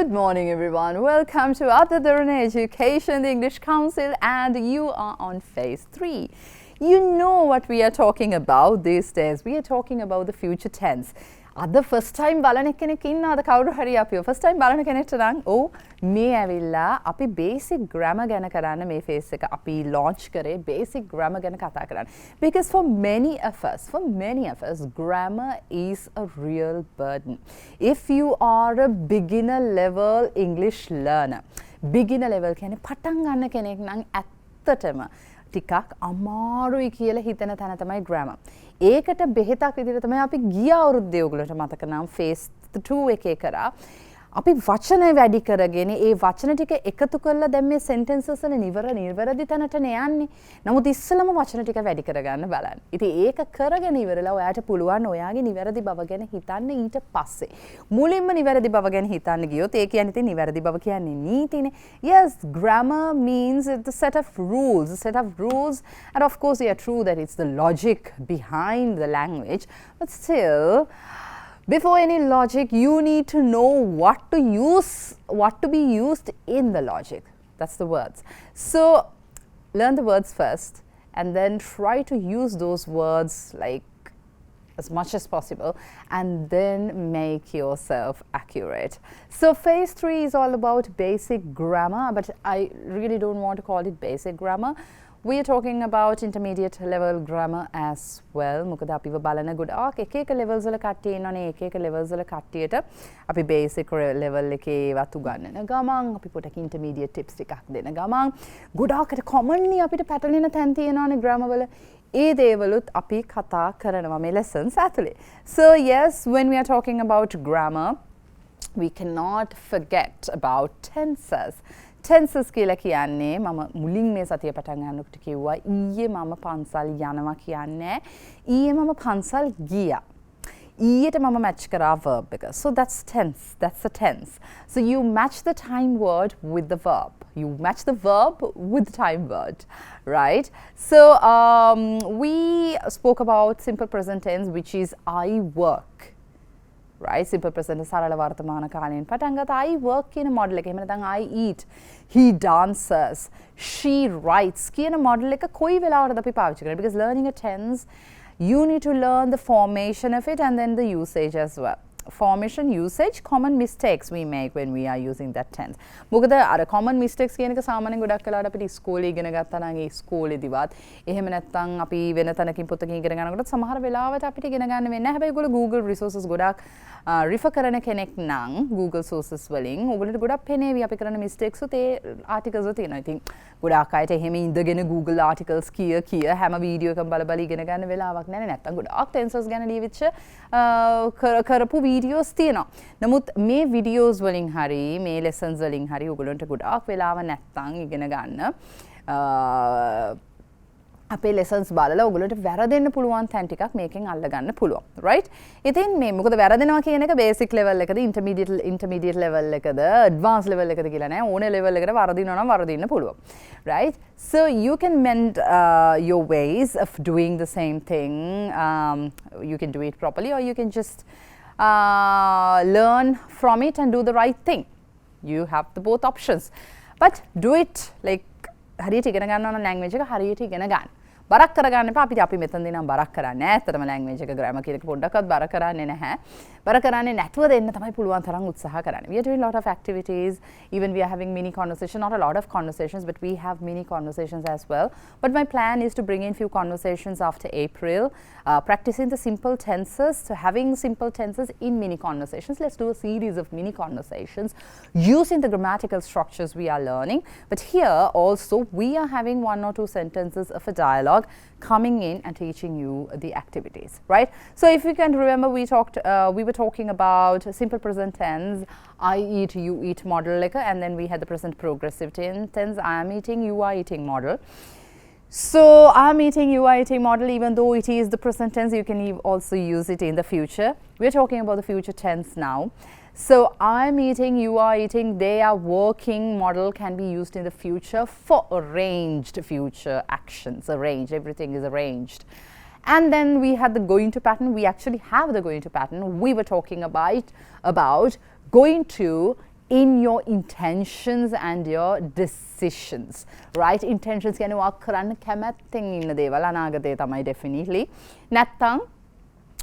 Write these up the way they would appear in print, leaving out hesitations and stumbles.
Good morning everyone. Welcome to Derana Education, the English Council, and you are on phase 3. You know what we are talking about these days. We are talking about the future tense. Ada first time බලන කෙනෙක් ඉන්නවද කවුරු හරි අපිව first time බලන කෙනෙක්ට නම් මේ ඇවිල්ලා අපි basic grammar ගැන කරන්න මේ phase එක අපි launch කරේ basic grammar ගැන කතා කරන්න. Because for many of us grammar is a real burden. If you are a beginner level English learner, beginner level කියන්නේ පටන් ගන්න කෙනෙක් නම් ඇත්තටම ටිකක් අමාරුයි කියලා හිතන තැන තමයි grammar. ඒකට බෙහෙතක් විදිහට තමයි අපි ගිය අවුරුද්දේ ඔයගොල්ලන්ට මතක නම් phase 2 එකේ කරා. අපි වචන වැඩි කරගෙන ඒ වචන ටික එකතු කරලා දැන් මේ sentences වල නිවැරදි තැනට යන්නේ. නමුත් ඉස්සෙල්ලම වචන ටික වැඩි කරගන්න බලන්න. ඉතින් ඒක කරගෙන ඉවරලා ඔයාට පුළුවන් ඔයාගේ නිවැරදි බව ගැන හිතන්න ඊට පස්සේ. මුලින්ම නිවැරදි බව ගැන හිතන්න ගියොත් ඒ කියන්නේ ඉතින් නිවැරදි බව කියන්නේ නීතිනේ. Yes, grammar means the set of rules, and of course yeah, true that it's the logic behind the language, but still before any logic, you need to know what to be used in the logic. That's the words. So learn the words first and then try to use those words like as much as possible and then make yourself accurate. So phase 3 is all about basic grammar, but I really don't want to call it basic grammar. We are talking about intermediate level grammar as well. මොකද අපිව බලන ගොඩාක් එක levels වල කට්ටිය ඉන්නවනේ එක levels වල කට්ටියට අපි basic level එකේ ඒවත් උගන්වන ගමන් අපි පොඩක් intermediate tips ටිකක් දෙන ගමන් ගොඩාක්ට commonly අපිට පැටලෙන තැන් තියෙනවනේ grammar වල. ඒ දේවලුත් අපි කතා කරනවා මේ lessons ඇතුලේ. So yes, when we are talking about grammar, we cannot forget about tenses. Tenses කියලා කියන්නේ මම මුලින් මේ සතිය පටන් ගන්නකොට කිව්වා ඊයේ මම පන්සල් යනවා කියන්නේ ඊයේ මම පන්සල් ගියා. ඊයට මම match කරා verb එක. So that's a tense. So you match the time word with the verb. You match the verb with the time word, right? So we spoke about simple present tense, which is I work. Right, simple present සරල වර්තමාන කාලයෙන් පටන් ගත්තා I work කියන model එක. එහෙම නැත්නම් I eat, he dances, she writes කියන model එක කොයි වෙලාවටද අපි පාවිච්චි කරන්නේ? Because learning a tense, you need to learn the formation of it and then the usage as well. Formation, usage, common mistakes we make when we are using that tense. මොකද අර common mistakes කියන එක සාමාන්‍යයෙන් ගොඩක් වෙලාවට අපිට ඉස්කෝලේ ඉගෙන ගත්තා නම් ඒ ඉස්කෝලේදීවත් එහෙම නැත්නම් අපි වෙන තැනකින් පොතකින් ඉගෙන ගන්නකොට සමහර වෙලාවට අපිට ඉගෙන ගන්න වෙන්නේ නැහැ. හැබැයි ඔයගොල්ලෝ Google resources ගොඩක් refer කරන කෙනෙක් නම් Google sources වලින් ඔයගොල්ලන්ට ගොඩක් පෙනේවි අපි කරන mistakes උත් ඒ articles වල තියෙනවා. ඉතින් ගොඩාක් අයට එහෙම ඉඳගෙන Google articles කිය හැම වීඩියෝ එකම බල ඉගෙන ගන්න වෙලාවක් නැහැ. නැත්නම් ගොඩාක් tenses ගැන ලියවිච්ච කරපු videos තියෙනවා. නමුත් මේ videos වලින් හරි මේ lessons වලින් හරි ඔයගොල්ලන්ට ගොඩාක් වෙලාව නැත්තම් ඉගෙන ගන්න අපේ lessons බලලා ඔයගොල්ලන්ට වැරදෙන්න පුළුවන් තැන් ටිකක් මේකෙන් අල්ල ගන්න පුළුවන්. right? ඉතින් මේ මොකද වැරදෙනවා කියන එක basic level එකද intermediate level එකද advanced level එකද කියලා නෑ. ඕනේ level එකට වරදිනවා නම් වරදින්න පුළුවන්. right? So you can mend your ways of doing the same thing. You can do it properly or you can just learn from it and do the right thing. You have the both options. But do it like හරියට ඉගෙන ගන්න ඕන language එක හරියට ඉගෙන ගන්න. බරක් කරගන්න එපා. අපි මෙතනදී නම් බරක් කරන්නේ නැහැ. ඇත්තටම language එක grammar කියන එක පොඩ්ඩක්වත් බර කරන්නේ නැහැ. බර කරන්නේ නැතුව දෙන්න තමයි පුළුවන් තරම් උත්සාහ කරන්නේ. We are doing a lot of activities. Even we are having mini conversations. Not a lot of conversations, but we have mini conversations as well. But my plan is to bring in few conversations after April, practicing the simple tenses. So having simple tenses in mini conversations. Let's do a series of mini conversations using the grammatical structures we are learning. But here also we are having 1 or 2 sentences of a dialogue coming in and teaching you the activities, right? So if you can remember, we were talking about simple present tense, I eat, you eat model, and then we had the present progressive tense, I am eating, you are eating model. So I am eating, you are eating model, even though it is the present tense, you can also use it in the future. We are talking about the future tense now. So I'm eating, you are eating, they are working model can be used in the future for arranged future actions. Arranged, everything is arranged. And then we had the going to pattern. We actually have the going to pattern. We were talking about going to in your intentions and your decisions, right? Intentions කියන්නේ ඔයා කරන්න කැමැත්තෙන් ඉන්න දේවල් අනාගතේ තමයි definitely. නැත්තම්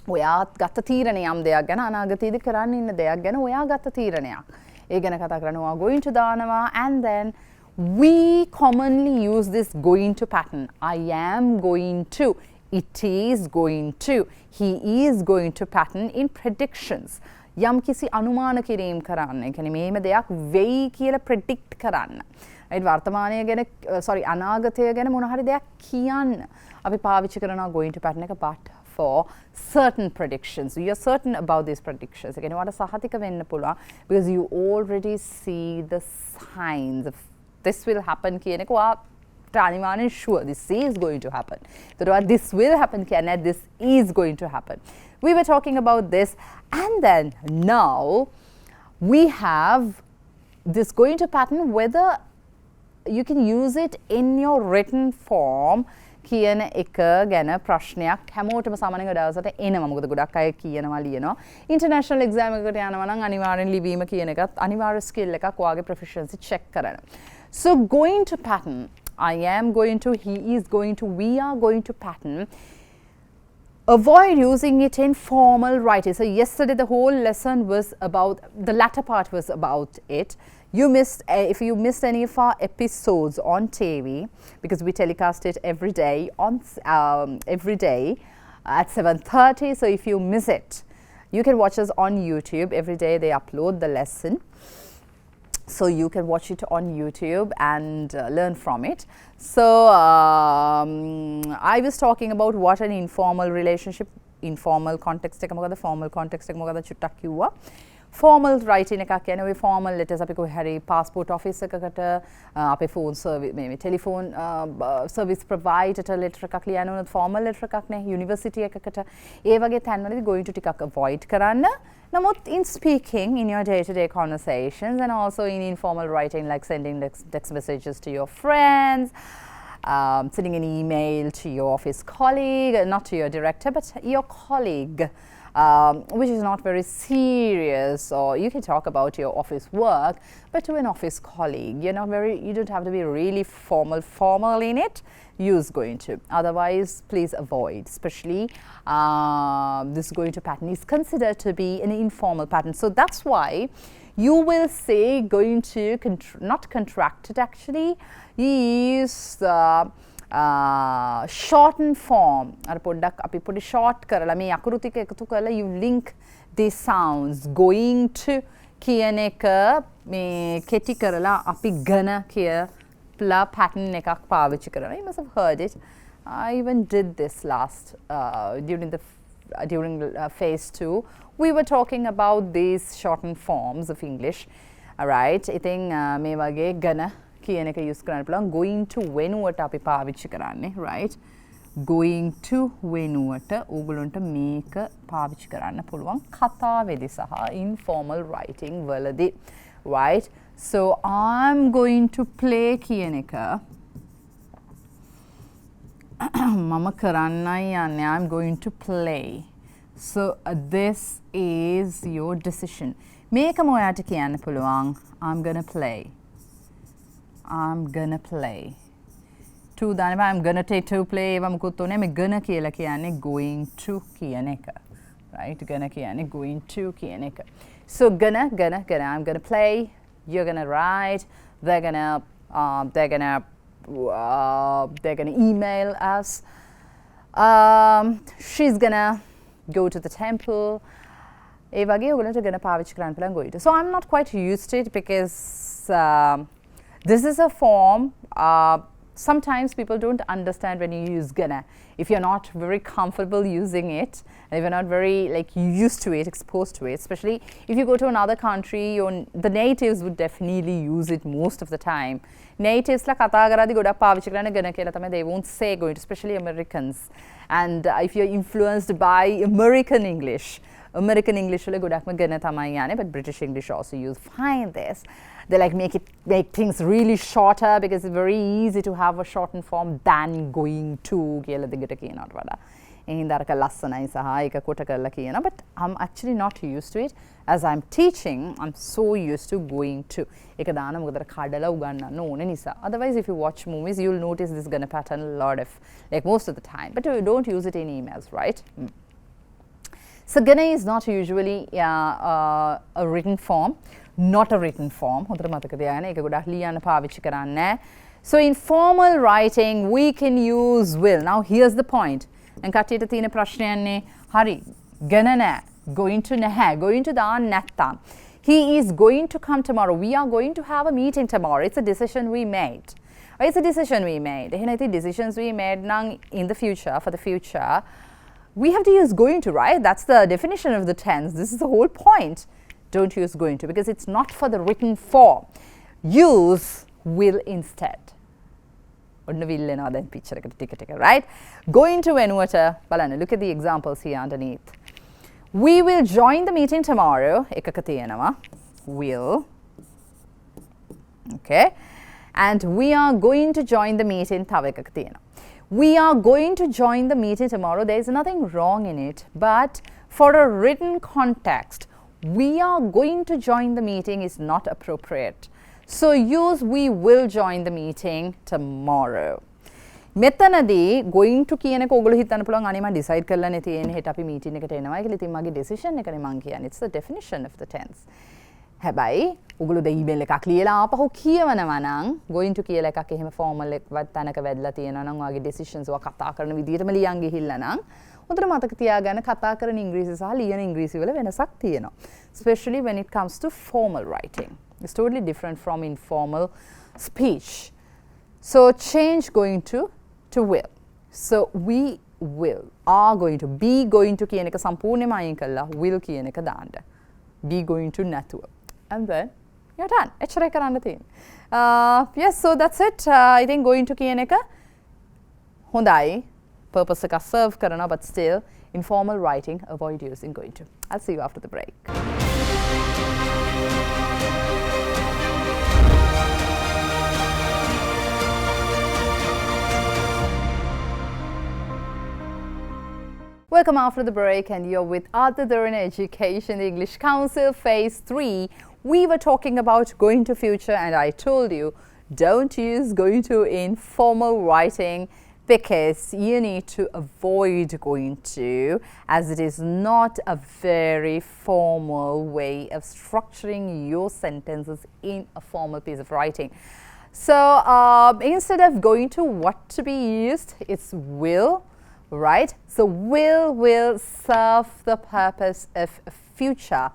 ඔයා ගත්ත තීරණය යම් දෙයක් ගැන අනාගතයේදී කරන්න ඉන්න දෙයක් ගැන ඔයා ගත්ත තීරණයක්. ඒ ගැන කතා කරනවා ඔයා going to දානවා and then we commonly use this going to pattern. I am going to, it is going to, he is going to pattern in predictions. යම් කිසි අනුමාන කිරීම කරන්න. ඒ කියන්නේ මේම දෙයක් වෙයි කියලා predict කරන්න. right වර්තමානය ගැන අනාගතය ගැන මොන හරි දෙයක් කියන්න. අපි පාවිච්චි කරනවා going to pattern එක but for certain predictions. You are certain about these predictions. ඒ කියන්නේ ඔයාලට සහතික වෙන්න පුළුවන් because you already see the signs of this will happen කියන එක ඔයාට අනිවාර්යෙන් sure this is going to happen. ඒතකොට this will happen කියන්නේ this is going to happen. We were talking about this and then now we have this going to pattern whether you can use it in your written form කියන එක ගැන ප්‍රශ්නයක් හැමෝටම සාමාන්‍යයෙන් දවසට එනවා. මොකද ගොඩක් අය කියනවා ලියනවා. ඉන්ටර්නැෂනල් එක්සෑම් එකකට යනවා නම් අනිවාර්යෙන් ලිවීම කියන එකත් අනිවාර්ය ස්කිල් එකක් ඔයාගේ ප්‍රොෆිෂියන්සි චෙක් කරන්න. So going to pattern, I am going to, he is going to, we are going to pattern. Avoid using it in formal writing. So yesterday the whole lesson was about, the latter part was about it. You missed, if you missed any of our episodes on TV, because we telecast it every day on at 7:30. So if you miss it, you can watch us on YouTube. Every day they upload the lesson. So you can watch it on YouTube and learn from it. So I was talking about what an informal relationship, informal context එක මොකද, formal context එක මොකද චුට්ටක් කිව්වා. Formal writing එකක් කියන්නේ ඔය formal letters අපි කොහේ හරි passport office එකකට අපේ phone service මේ telephone service provider letter එකක් ලියන්න උනොත් formal letter එකක් නේ, university එකකට ඒ වගේ තැන්වලදී going to ටිකක් avoid කරන්න. නමුත් in speaking in your day-to-day conversations and also in informal writing like sending text messages to your friends, sending an email to your office colleague, not to your director but your colleague, which is not very serious, or you can talk about your office work but to an office colleague you don't have to be really formal in it. Use going to, otherwise please avoid, especially this going to pattern is considered to be an informal pattern. So that's why you will say going to not contracted, actually is shortened form. අර පොඩ්ඩක් අපි පොඩි short කරලා මේ අකුරු ටික එකතු කරලා you link these sounds. Going to කියන එක මේ කෙටි කරලා අපි gonna කියලා pattern එකක් පාවිච්චි කරනවා. You must have heard it. I even did this last during phase 2. We were talking about these shortened forms of English. Alright, ඉතින් මේ වගේ gonna කියන එක use කරන්න පුළුවන්. Going to වෙනුවට අපි පාවිච්චි කරන්නේ, right? Going to වෙනුවට ඕගොල්ලන්ට මේක පාවිච්චි කරන්න පුළුවන් කතාවේදී සහ informal writing වලදී, right? So I'm going to play කියන එක මම කරන්නයි යන්නේ. I'm going to play. So this is your decision. මේකම ඔයාට කියන්න පුළුවන්. I'm gonna play. I'm gonna play. To දානවා I'm gonna take to play ඒවා මුකුත් උනේ මේ gonna කියලා කියන්නේ going to කියන එක. Right? Gonna කියන්නේ going to කියන එක. So gonna I'm gonna play, you're gonna write, they're gonna email us. She's gonna go to the temple. ඒ වගේ ඔයගොල්ලන්ට gonna පාවිච්චි කරන්න පුළුවන් going to. So I'm not quite used to it because this is a form. Sometimes people don't understand when you use gonna. If you're not very comfortable using it, and if you're not very used to it, exposed to it, especially if you go to another country, the natives would definitely use it most of the time. Natives la kata karadi godak පාවිච්චි කරන්නේ gonna කියලා තමයි. They won't say going to, especially Americans. And if you're influenced by American English වල ගොඩක්ම gonna තමයි යන්නේ, but British English also use find this. They make things really shorter because it's very easy to have a shortened form than going to කියලා දෙකට කියනවට වඩා. හින්දාරක ලස්සනයි සහ ඒක කොට කරලා කියනවා. But I'm actually not used to it. As I'm teaching, I'm so used to going to. ඒක දාන මොකද කඩලා උගන්නන්න ඕන නිසා. Otherwise, if you watch movies, you'll notice this gonna pattern a lot of, like most of the time. But you don't use it in emails, right? So gonna is not usually a written form. Not a written form. හොඳට මතක තියාගන්න. ඒක ගොඩක් ලියන්න පාවිච්චි කරන්නේ. So in formal writing, we can use will. Now here's the point. And කට්ටියට තියෙන ප්‍රශ්නයන්නේ හරි gonna නැහැ. Going to නැහැ. Going to දාන්න නැත්තම්. He is going to come tomorrow. We are going to have a meeting tomorrow. It's a decision we made. It's a decision we made. එහෙනම් ඉතින් decisions we made නම් in the future, for the future, we have to use going to, right? That's the definition of the tense. This is the whole point. Don't use going to because it's not for the written form. Use will instead. ඔන්න will එනවා දැන් picture එකට ටික ටික, right? Going to වෙනුවට බලන්න. Look at the examples here underneath. We will join the meeting tomorrow. එකක තියෙනවා. Will. Okay. And we are going to join the meeting. තව එකක තියෙනවා. We are going to join the meeting tomorrow. There is nothing wrong in it. But for a written context, we are going to join the meeting is not appropriate. So use we will join the meeting tomorrow. මෙතනදී going to කියන එක ඔයගොල්ලෝ හිතන්න පුළුවන් අනේ මම decide කරලා නේ තියෙන්නේ හෙට අපි meeting එකට එනවා කියලා. ඉතින් මගේ decision එකනේ මං කියන්නේ. It's the definition of the tense. හැබැයි ඔයගොල්ලෝ ද email එකක් ලියලා ආපහු කියවනවා නම් going to කියලා එකක් එහෙම formal එකවත් තැනක වැදලා තියෙනවා නම් ඔයාගේ decisions ඔයා කතා කරන විදිහටම ලියන් ගිහිල්ලා නම් හොඳට මතක තියාගන්න කතා කරන ඉංග්‍රීසි සහ ලියන ඉංග්‍රීසි වල වෙනසක් තියෙනවා. Especially when it comes to formal writing. It's totally different from informal speech. So change going to will. So we will, are going to, be going to කියන එක සම්පූර්ණයෙන්ම අයින් කළා will කියන එක දාන්න. Be going to නැතුව. And then you're done. එච්චරයි කරන්න තියෙන්නේ. Yes, so that's it. I think going to කියන එක හොඳයි. Purpose එක serve කරනවා, but still informal writing avoid using going to. I'll see you after the break. Welcome after the break, and you're with Derana Education English Council Phase 3. We were talking about going to future, and I told you don't use going to in formal writing because you need to avoid going to, as it is not a very formal way of structuring your sentences in a formal piece of writing. So instead of going to, what to be used? It's will. Right? So will serve the purpose of future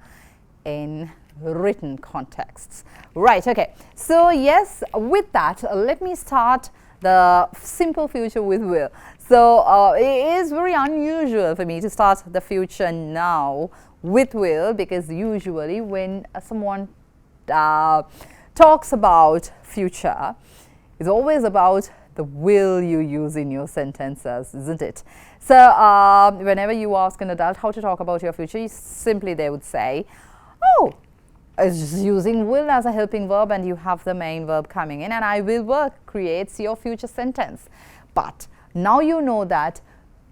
in written contexts. Right, okay. So yes, with that, let me start the simple future with will. So it is very unusual for me to start the future now with will, because usually when someone talks about future, it's always about the will you use in your sentences, isn't it? So whenever you ask an adult how to talk about your future, simply they would say, oh, it's just using will as a helping verb, and you have the main verb coming in, and I will work creates your future sentence. But now you know that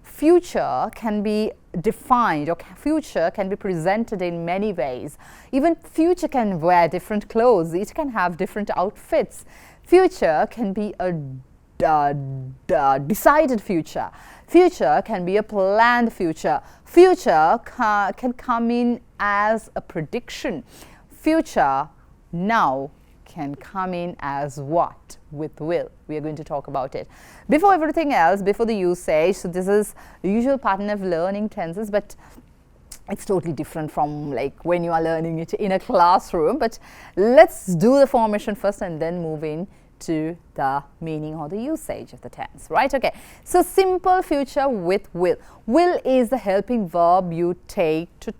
future can be defined, or future can be presented in many ways. Even future can wear different clothes, it can have different outfits. Future can be a decided future. Future can be a planned future. Future can come in as a prediction. Future now can come in as what? With will. We are going to talk about it. Before everything else, before the usage, so this is the usual pattern of learning tenses, but it's totally different from like when you are learning it in a classroom. But let's do the formation first and then move in to the meaning or the usage of the tense, right? Okay, so simple future with will. Will is the helping verb you take to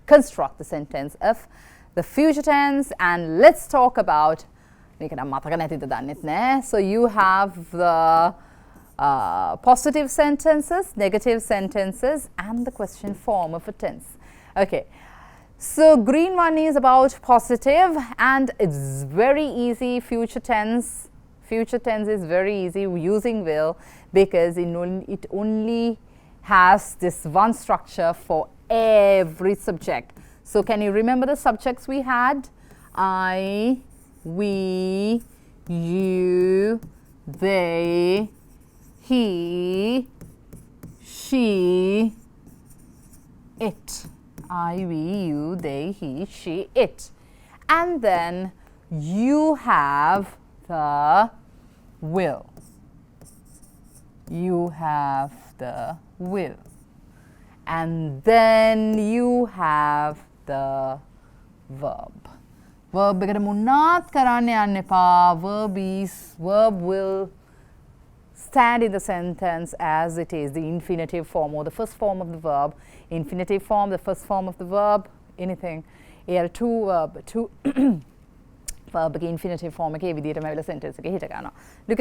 construct the sentence of the future tense, and let's talk about so you have the positive sentences, negative sentences, and the question form of a tense. Okay. So green one is about positive, and it's very easy. Future tense is very easy using will, because it only has this one structure for every subject. So can you remember the subjects we had? I, we, you, they, he, she, it. I, we, you, they, he, she, it. And then you have the will. You have the will. And then you have the verb. Verb eකට මුණාත් කරන්න යන්න එපා. Verb will stand in the sentence as it is, the infinitive form or the first form of the verb. Infinitive form, the first form of the verb, anything. two verb infinitive form එකේ විදිහටම ඇවිල්ලා sentence එකේ හිට ගන්නවා. Look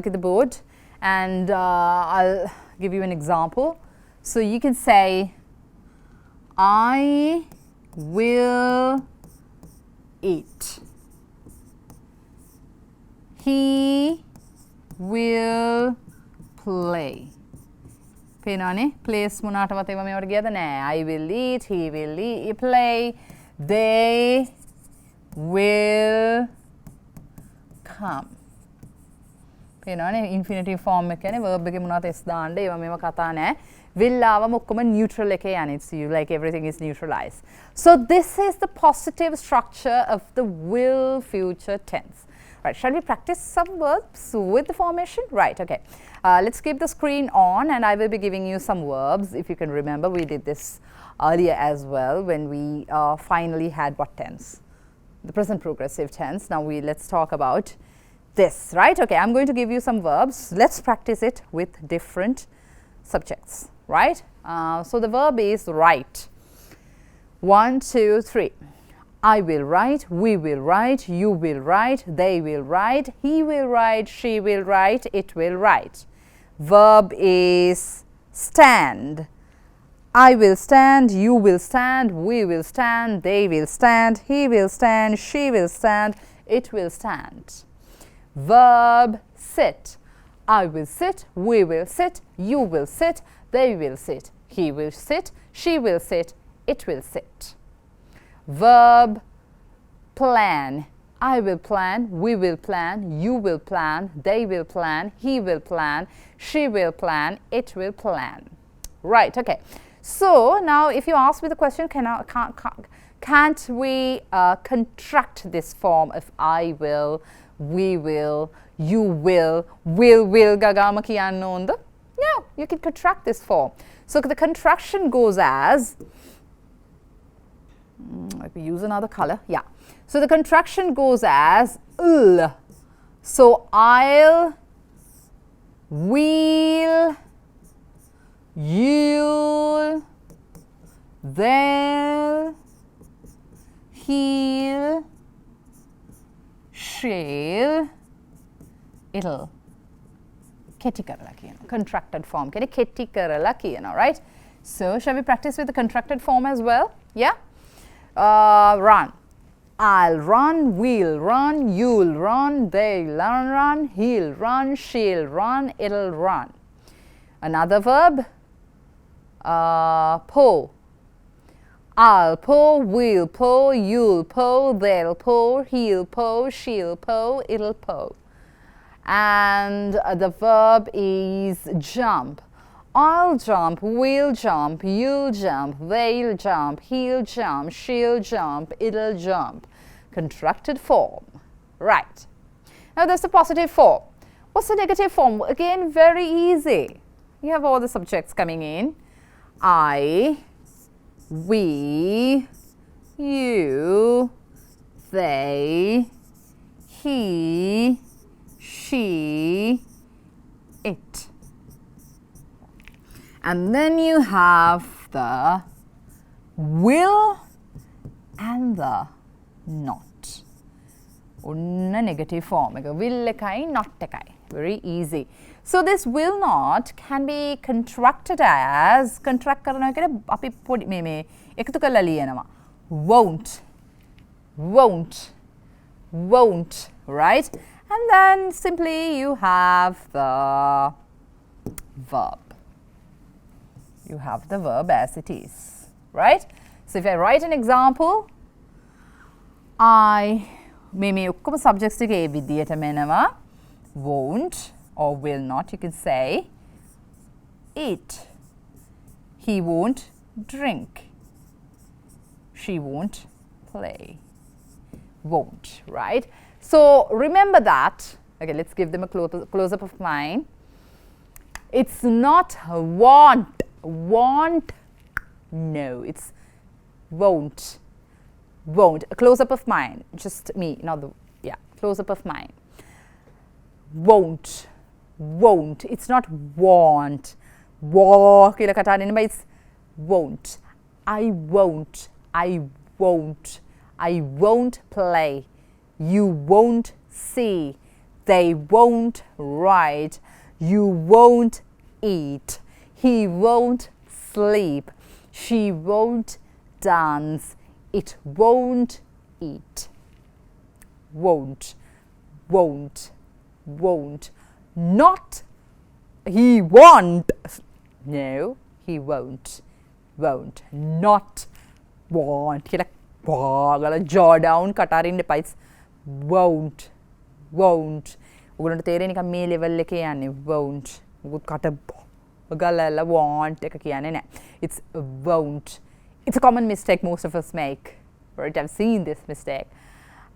at the board and I'll give you an example. So you can say, I will eat. He will play. පේනවනේ place මොනකටවත් ඒවා මේවට ගියද නෑ. I will eat, he will play, they will come. පේනවනේ infinitive form එක කියන්නේ verb එකේ මොනවද s දාන්න ඒවා මේවා කතා නෑ. Will ආවම ඔක්කොම neutral එකේ යන්නේ. It's you like everything is neutralized. So this is the positive structure of the will future tense. Right, shall we practice some verbs with the formation? Right, okay. Let's keep the screen on and I will be giving you some verbs. If you can remember, we did this earlier as well when we finally had what tense? The present progressive tense. Now let's talk about this, right? Okay, I'm going to give you some verbs. Let's practice it with different subjects, right? So the verb is write. 1, 2, 3. I will write, we will write, you will write, they will write, he will write, she will write, it will write. Verb is stand. I will stand, you will stand, we will stand, they will stand, he will stand, she will stand, it will stand. Verb sit. I will sit, we will sit, you will sit, they will sit, he will sit, she will sit, it will sit. Verb plan. I will plan, we will plan, you will plan, they will plan, he will plan, she will plan, it will plan. Right, okay. So now if you ask me the question, can't we contract this form of I will, we will, you will gagama kiyanna onda? No, you can contract this form. So the contraction goes as, let me use another color. Yeah. So the contraction goes as l. So I'll, we'll, you'll, they'll, he'll, she'll, it'll. Ketti karala kiyana. Contracted form. Ketti karala kiyana, right? So shall we practice with the contracted form as well? Yeah. Run. I'll run, we'll run, you'll run, they'll run, he'll run, she'll run, it'll run. Another verb, pull. I'll pull, we'll pull, you'll pull, they'll pull, he'll pull, she'll pull, it'll pull. And the verb is jump. I'll jump, we'll jump, you'll jump, they'll jump, he'll jump, she'll jump, it'll jump. Contracted form. Right. Now there's the positive form. What's the negative form? Again, very easy. You have all the subjects coming in. I, we, you, they, he, she, it. And then you have the will and the not. Unna negative form. Will ekai, not ekai. Very easy. So this will not can be contracted as contract karana ekada api podi me ekatu karala liyenawa. Won't, right? And then simply you have the verb. You have the verb as it is, right? So if I write an example, I මේ ඔක්කොම subjects ටික ඒ විදිහටම එනවා. Won't or will not, you can say eat. He won't drink. She won't play. Won't, right? So remember that. Okay, let's give them a close up of mind. It's not want. Want. No, it's won't. Won't. A close up of mind. Just me, not the, yeah, close up of mind. Won't. Won't. It's not want. Walk. It's won't. I won't. I won't. I won't play. You won't see. They won't write. You won't eat. He won't sleep. She won't dance. It won't eat. Won't. Won't. Won't. Not he won't. No, he won't. Won't. Not want. Jaw down. Katarin the pipes. Won't. Won't. We're going to take any මේ level එකේ යන්නේ won't. කට ගලලා want එක කියන්නේ නැහැ. It's won't. It's a common mistake most of us make. Right? I've seen this mistake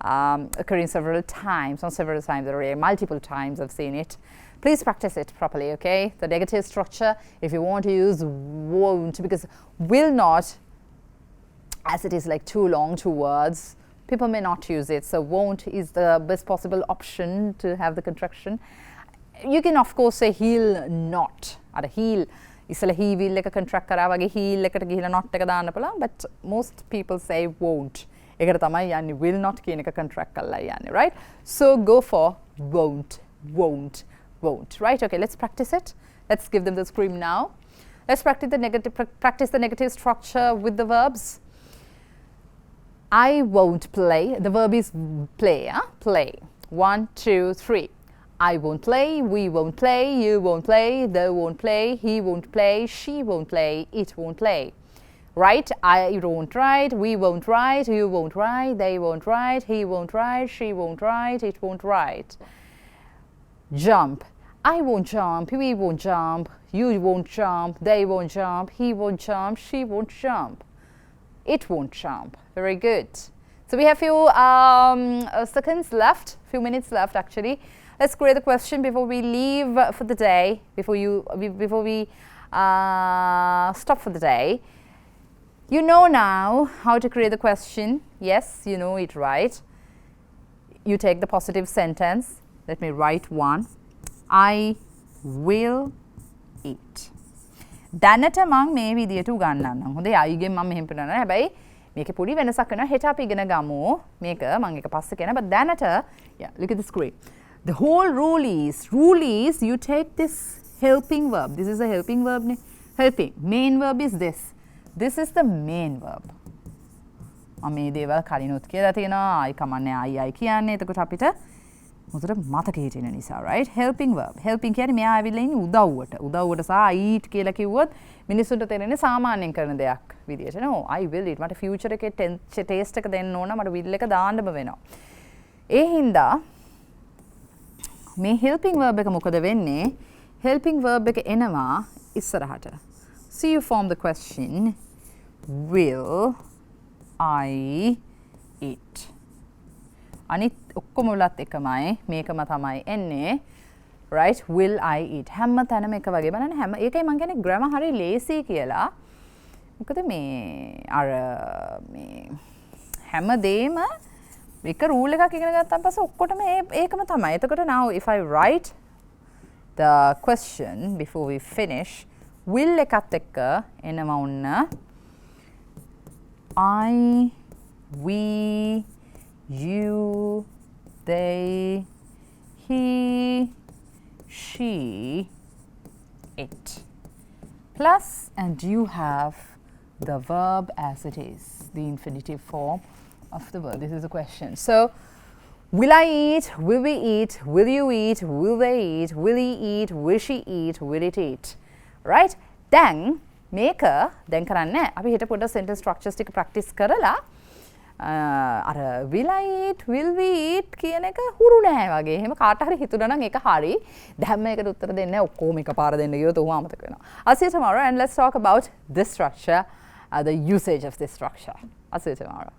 occurring several times. Not several times, already multiple times I've seen it. Please practice it properly, okay? The negative structure, if you want to use won't, because will not, as it is like too long, two words, people may not use it. So won't is the best possible option to have the contraction. You can of course say he'll not. Or he'll. Isla he will like a contract kara wage he'll like a not එක දාන්න පුළුවන්, but most people say won't. ඒකට තමයි යන්නේ will not කියන එක contract කරලා යන්නේ, right? So go for won't, won't, won't, right? Okay, let's practice it. Let's give them the scream now. Let's practice the negative structure with the verbs. I won't play. The verb is play. Play. 1, 2, 3. I won't play. We won't play. You won't play. They won't play. He won't play. She won't play. It won't play. Right? I won't write. We won't write. You won't write. They won't write. He won't write. She won't write. It won't write. Jump. I won't jump. We won't jump. You won't jump. They won't jump. He won't jump. She won't jump. It won't jump. Very good. So we have few seconds left, few minutes left actually. Let's create the question before we leave for the day, before we stop for the day. You know now how to create the question. Yes, you know it, right? You take the positive sentence. Let me write one. I will eat. දැනට මම මේ විදියට උගන්වන්නම්. හොඳයි අයිගෙන් මම මෙහෙම කරනවා. හැබැයි මේකේ පොඩි වෙනසක් වෙනවා. හෙට අපි ඉගෙන ගමු. මේක මම එක පස්සේ කියනවා. But දැනට, yeah, look at the screen. The whole rule is you take this helping verb. This is a helping verb. Helping. Main verb is this. This is the main verb. මම මේ දේවල් කලිනුත් කියලා තියෙනවා. ආයි කමන්නේ ආයි කියන්නේ. එතකොට අපිට මොකද මතක හිටින නිසා, right? Helping verb. Helping කියන්නේ මෙයා ආවිල්ලා ඉන්නේ උදව්වට. උදව්වට සහ eat කියලා කිව්වොත් මිනිස්සුන්ට තේරෙන්නේ සාමාන්‍යයෙන් කරන දෙයක් විදියට. No, I will eat. මට future එකේ taste එක දෙන්න ඕන. මට will එක දාන්නම වෙනවා. ඒ හින්දා මේ helping verb එක මොකද වෙන්නේ? Helping verb එක එනවා ඉස්සරහට. So you form the question, will I eat? අනිත් ඔක්කොම වලත් එකමයි මේකම තමයි එන්නේ, right? Will I eat? හැම තැනම එක වගේ බලන්න හැම ඒකයි මම කියන්නේ grammar හරි lazy කියලා. මොකද මේ අර මේ හැම දෙයක්ම එක rule එකක් ඉගෙන ගත්තාන් පස්සේ ඔක්කොටම ඒකම තමයි. එතකොට now if I write the question before we finish, will එකත් එක්ක එනවා ඔන්න I, we, you, they, he, she, it. Plus, and you have the verb as it is, the infinitive form of the verb. This is a question. So, will I eat? Will we eat? Will you eat? Will they eat? Will he eat? Will she eat? Will it eat? Right? Then, මේක දැන් කරන්නේ අපි හිත පොඩ්ඩක් sentence structures ටික practice කරලා අර will I eat will we eat කියන එක හුරු නෑ වගේ. එහෙම කාට හරි හිතුණා නම් ඒක හරි. දැන් මේකට උත්තර දෙන්නේ නැහැ. ඔක්කොම එකපාර දෙන්න ගියොත් ඔහොම අමතක වෙනවා. I'll see you tomorrow and let's talk about this structure, the usage of this structure. I'll see you tomorrow.